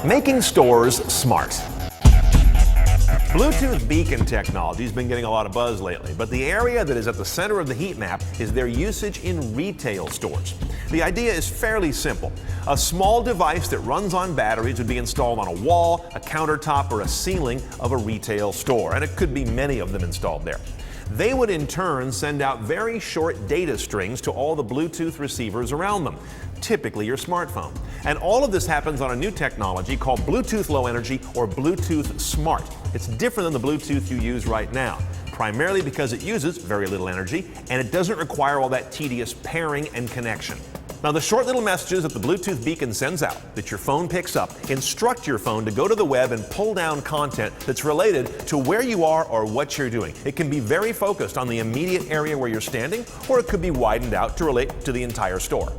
Making stores smart. Bluetooth beacon technology has been getting a lot of buzz lately, but the area that is at the center of the heat map is their usage in retail stores. The idea is fairly simple. A small device that runs on batteries would be installed on a wall, a countertop, or a ceiling of a retail store, and it could be many of them installed there. They would in turn send out very short data strings to all the Bluetooth receivers around them, typically your smartphone. And all of this happens on a new technology called Bluetooth Low Energy or Bluetooth Smart. It's different than the Bluetooth you use right now, primarily because it uses very little energy and it doesn't require all that tedious pairing and connection. Now, the short little messages that the Bluetooth beacon sends out that your phone picks up instruct your phone to go to the web and pull down content that's related to where you are or what you're doing. It can be very focused on the immediate area where you're standing, or it could be widened out to relate to the entire store.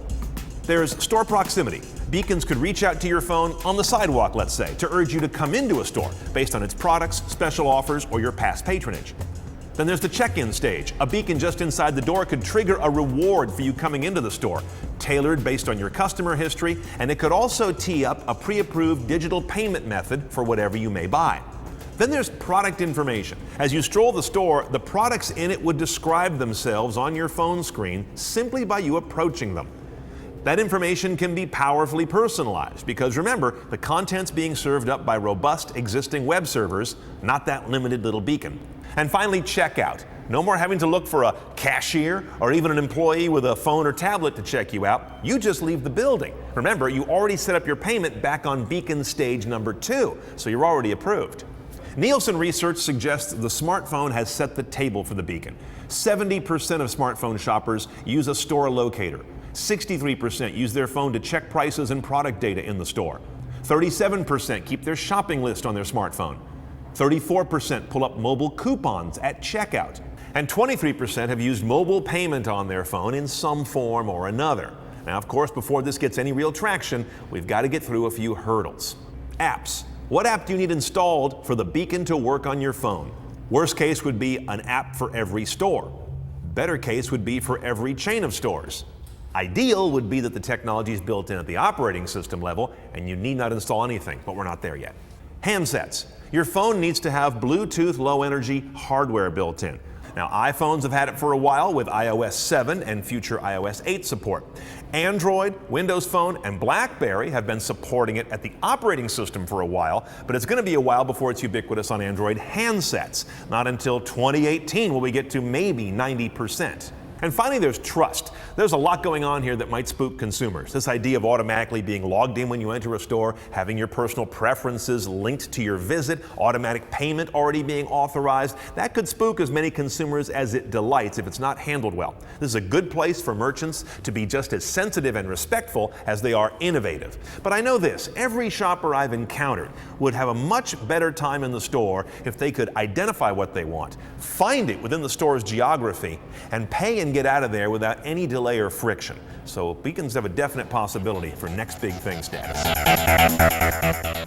There's store proximity. Beacons could reach out to your phone on the sidewalk, let's say, to urge you to come into a store based on its products, special offers, or your past patronage. Then there's the check-in stage. A beacon just inside the door could trigger a reward for you coming into the store, tailored based on your customer history, and it could also tee up a pre-approved digital payment method for whatever you may buy. Then there's product information. As you stroll the store, the products in it would describe themselves on your phone screen simply by you approaching them. That information can be powerfully personalized because remember, the content's being served up by robust existing web servers, not that limited little beacon. And finally, checkout. No more having to look for a cashier or even an employee with a phone or tablet to check you out. You just leave the building. Remember, you already set up your payment back on beacon stage number 2, so you're already approved. Nielsen research suggests that the smartphone has set the table for the beacon. 70% of smartphone shoppers use a store locator. 63% use their phone to check prices and product data in the store. 37% keep their shopping list on their smartphone. 34% pull up mobile coupons at checkout. And 23% have used mobile payment on their phone in some form or another. Now, of course, before this gets any real traction, we've got to get through a few hurdles. Apps. What app do you need installed for the beacon to work on your phone? Worst case would be an app for every store. Better case would be for every chain of stores. Ideal would be that the technology is built in at the operating system level and you need not install anything, but we're not there yet. Handsets. Your phone needs to have Bluetooth Low Energy hardware built in. Now, iPhones have had it for a while with iOS 7 and future iOS 8 support. Android, Windows Phone, and BlackBerry have been supporting it at the operating system for a while, but it's going to be a while before it's ubiquitous on Android handsets. Not until 2018 will we get to maybe 90%. And finally, there's trust. There's a lot going on here that might spook consumers. This idea of automatically being logged in when you enter a store, having your personal preferences linked to your visit, automatic payment already being authorized, that could spook as many consumers as it delights if it's not handled well. This is a good place for merchants to be just as sensitive and respectful as they are innovative. But I know this, every shopper I've encountered would have a much better time in the store if they could identify what they want, find it within the store's geography, and pay and get out of there without any delay or friction. So beacons have a definite possibility for next big thing status.